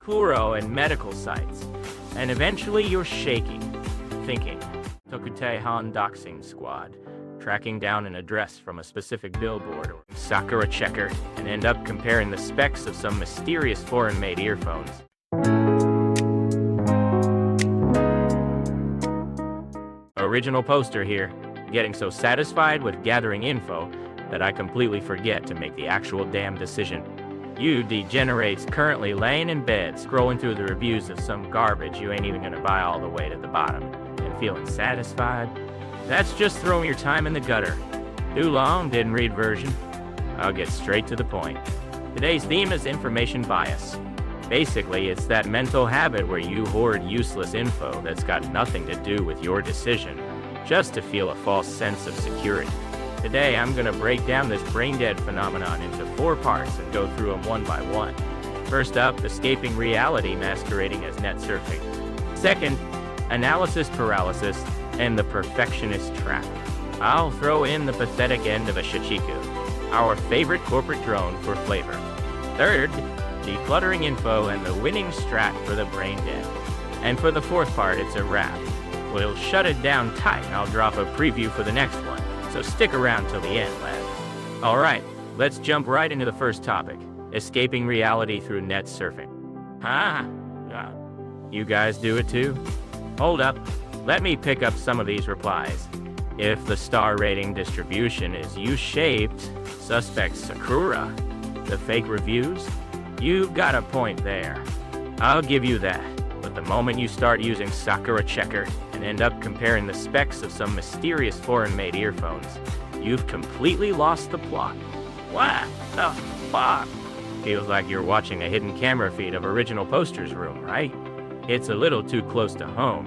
fluoro and medical sites. And eventually you're shaking, thinking, Tokutei Han doxing squad, tracking down an address from a specific billboard or Sakura checker, and end up comparing the specs of some mysterious foreign-made earphones. Original poster here, getting so satisfied with gathering info that I completely forget to make the actual damn decision. You degenerates currently laying in bed, scrolling through the reviews of some garbage you ain't even gonna buy all the way to the bottom, and feeling satisfied? That's just throwing your time in the gutter. Too long, didn't read version. I'll get straight to the point. Today's theme is information bias. Basically, it's that mental habit where you hoard useless info that's got nothing to do with your decision, just to feel a false sense of security. Today, I'm gonna break down this brain-dead phenomenon into 4 parts and go through them one by one. First up, escaping reality masquerading as net surfing. Second, analysis paralysis and the perfectionist trap. I'll throw in the pathetic end of a shichiku, our favorite corporate drone for flavor. Third, decluttering info and the winning strat for the brain dead. And for the 4th part, it's a wrap. We'll shut it down tight and I'll drop a preview for the next one, so stick around till the end, lads. Alright, let's jump right into the first topic, escaping reality through net surfing. You guys do it too? Hold up, let me pick up some of these replies. If the star rating distribution is U-shaped, suspect Sakura, the fake reviews, you've got a point there. I'll give you that. But the moment you start using Sakura checker and end up comparing the specs of some mysterious foreign-made earphones, you've completely lost the plot. What the fuck? Feels like you're watching a hidden camera feed of Original Posters Room, right? It's a little too close to home.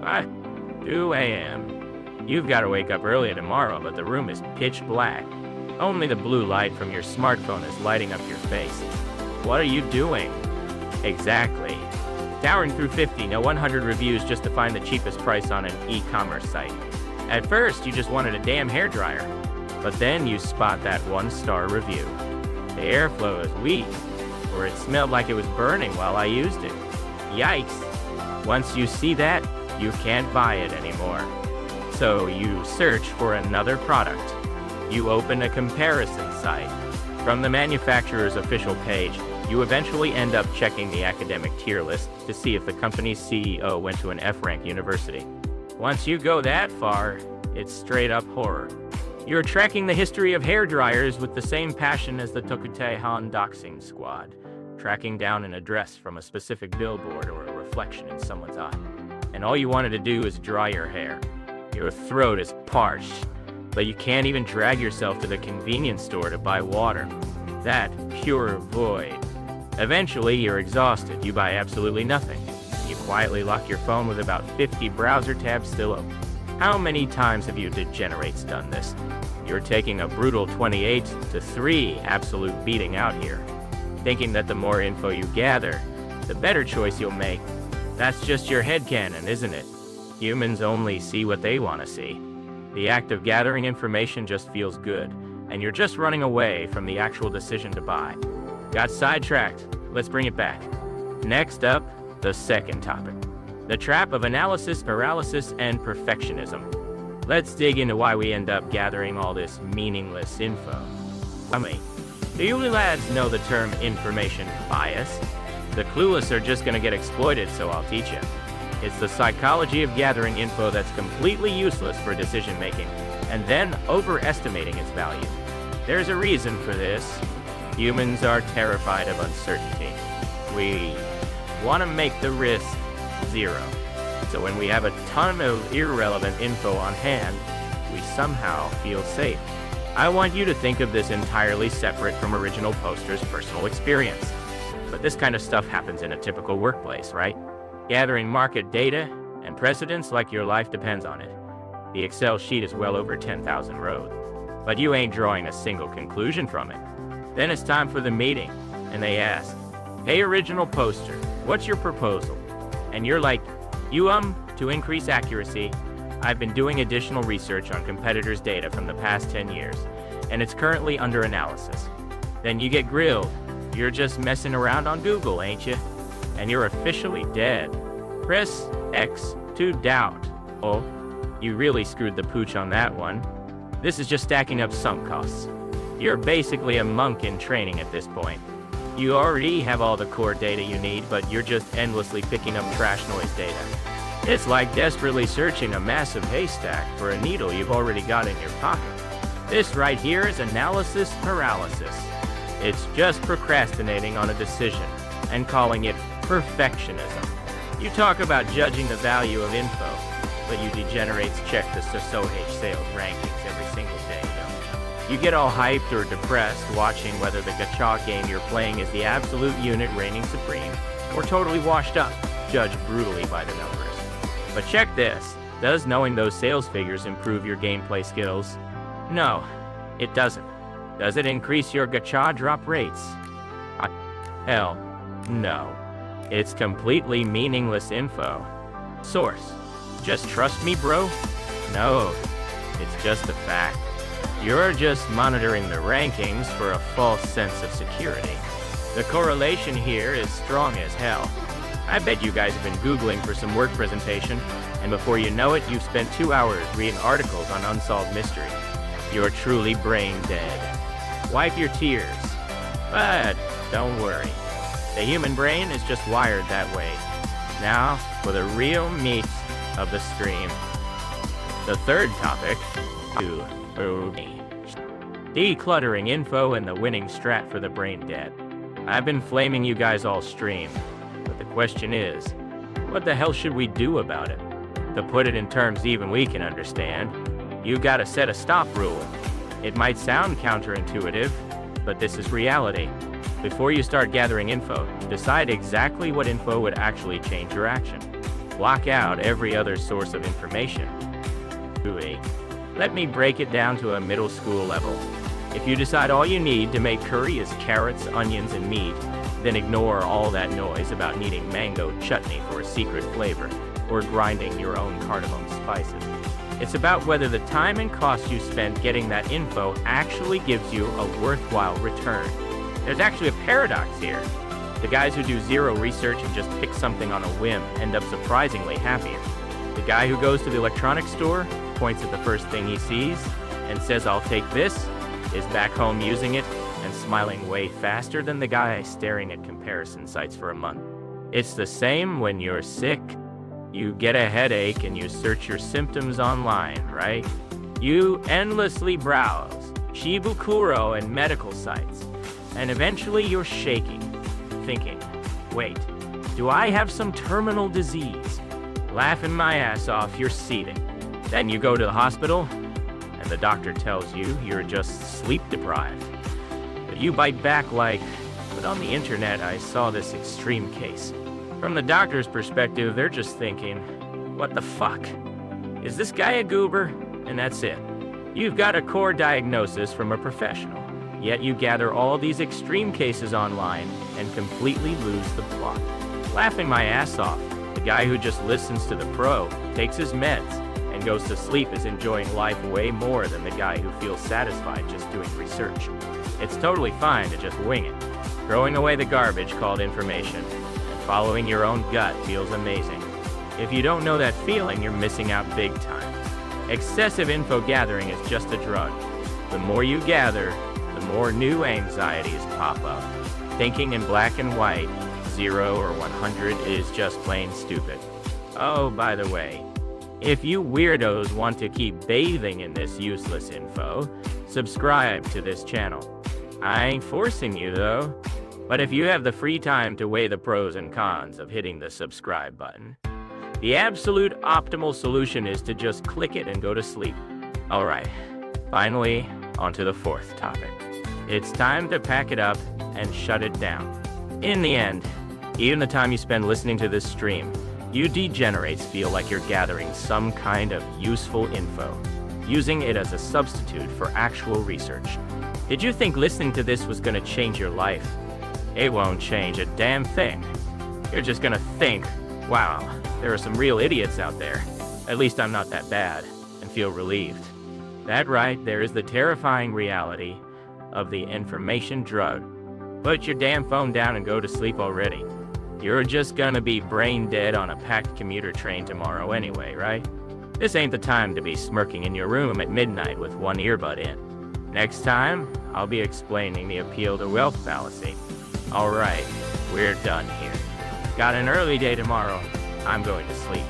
What? 2 a.m. You've got to wake up early tomorrow, but the room is pitch black. Only the blue light from your smartphone is lighting up your face. What are you doing? Exactly. Towering through 50, no 100 reviews just to find the cheapest price on an e-commerce site. At first, you just wanted a damn hairdryer, but then you spot that 1-star review. The airflow is weak, or it smelled like it was burning while I used it. Yikes. Once you see that, you can't buy it anymore. So you search for another product. You open a comparison site. From the manufacturer's official page, you eventually end up checking the academic tier list to see if the company's CEO went to an F-rank university. Once you go that far, it's straight up horror. You're tracking the history of hairdryers with the same passion as the Tokutei Han doxing squad, tracking down an address from a specific billboard or a reflection in someone's eye. And all you wanted to do is dry your hair. Your throat is parched, but you can't even drag yourself to the convenience store to buy water. That pure void. Eventually, you're exhausted. You buy absolutely nothing. You quietly lock your phone with about 50 browser tabs still open. How many times have you degenerates done this? You're taking a brutal 28-3 absolute beating out here, thinking that the more info you gather, the better choice you'll make. That's just your headcanon, isn't it? Humans only see what they want to see. The act of gathering information just feels good, and you're just running away from the actual decision to buy. Got sidetracked. Let's bring it back. Next up, the second topic. The trap of analysis, paralysis, and perfectionism. Let's dig into why we end up gathering all this meaningless info. Do you lads know the term information bias? The clueless are just gonna get exploited, so I'll teach you. It's the psychology of gathering info that's completely useless for decision making, and then overestimating its value. There's a reason for this. Humans are terrified of uncertainty. We want to make the risk 0. So when we have a ton of irrelevant info on hand, we somehow feel safe. I want you to think of this entirely separate from Original Poster's personal experience. But this kind of stuff happens in a typical workplace, right? Gathering market data and precedents like your life depends on it. The Excel sheet is well over 10,000 rows, but you ain't drawing a single conclusion from it. Then it's time for the meeting, and they ask, "Hey, Original Poster, what's your proposal?" And you're like, to increase accuracy, I've been doing additional research on competitors' data from the past 10 years, and it's currently under analysis. Then you get grilled. You're just messing around on Google, ain't you? and you're officially dead. Press X to doubt. Oh, you really screwed the pooch on that one. This is just stacking up sunk costs. You're basically a monk in training at this point. You already have all the core data you need, but you're just endlessly picking up trash noise data. It's like desperately searching a massive haystack for a needle you've already got in your pocket. This right here is analysis paralysis. It's just procrastinating on a decision and calling it perfectionism. You talk about judging the value of info, but you degenerates check the SOH sales rankings every single day, don't you? You get all hyped or depressed watching whether the gacha game you're playing is the absolute unit reigning supreme, or totally washed up, judged brutally by the numbers. But check this, does knowing those sales figures improve your gameplay skills? No, it doesn't. Does it increase your gacha drop rates? Hell, no. It's completely meaningless info. Source. Just trust me, bro? No, it's just a fact. You're just monitoring the rankings for a false sense of security. The correlation here is strong as hell. I bet you guys have been Googling for some work presentation, and before you know it, you've spent 2 hours reading articles on unsolved mystery. You're truly brain dead. Wipe your tears. But don't worry. The human brain is just wired that way. Now, for the real meat of the stream. The third topic, decluttering info and the winning strat for the brain dead. I've been flaming you guys all stream, but the question is, what the hell should we do about it? To put it in terms even we can understand, you gotta set a stop rule. It might sound counterintuitive, but this is reality. Before you start gathering info, decide exactly what info would actually change your action. Block out every other source of information. Let me break it down to a middle school level. If you decide all you need to make curry is carrots, onions, and meat, then ignore all that noise about needing mango chutney for a secret flavor, or grinding your own cardamom spices. It's about whether the time and cost you spent getting that info actually gives you a worthwhile return. There's actually a paradox here. The guys who do zero research and just pick something on a whim end up surprisingly happier. The guy who goes to the electronics store, points at the first thing he sees, and says, "I'll take this," is back home using it and smiling way faster than the guy staring at comparison sites for a month. It's the same when you're sick. You get a headache and you search your symptoms online, right? You endlessly browse Shibukuro and medical sites, and eventually you're shaking, thinking, wait, do I have some terminal disease? Laughing my ass off, you're seething. Then you go to the hospital, and the doctor tells you you're just sleep deprived. But you bite back like, but on the internet I saw this extreme case. From the doctor's perspective, they're just thinking, what the fuck? Is this guy a goober? And that's it. You've got a core diagnosis from a professional, yet you gather all these extreme cases online and completely lose the plot. Laughing my ass off, the guy who just listens to the pro, takes his meds, and goes to sleep is enjoying life way more than the guy who feels satisfied just doing research. It's totally fine to just wing it. Throwing away the garbage called information, and following your own gut feels amazing. If you don't know that feeling, you're missing out big time. Excessive info gathering is just a drug. The more you gather, the more new anxieties pop up. Thinking in black and white, 0 or 100 is just plain stupid. Oh, by the way, if you weirdos want to keep bathing in this useless info, subscribe to this channel. I ain't forcing you though, but if you have the free time to weigh the pros and cons of hitting the subscribe button, the absolute optimal solution is to just click it and go to sleep. Alright, finally, onto the fourth topic. It's time to pack it up and shut it down. In the end, even the time you spend listening to this stream, you degenerates feel like you're gathering some kind of useful info, using it as a substitute for actual research. Did you think listening to this was gonna change your life? It won't change a damn thing. You're just gonna think, wow, there are some real idiots out there. At least I'm not that bad, and feel relieved. That right, there is the terrifying reality of the information drug. Put your damn phone down and go to sleep already. You're just gonna be brain dead on a packed commuter train tomorrow anyway, right? This ain't the time to be smirking in your room at midnight with one earbud in. Next time, I'll be explaining the appeal to wealth fallacy. Alright, we're done here. Got an early day tomorrow. I'm going to sleep.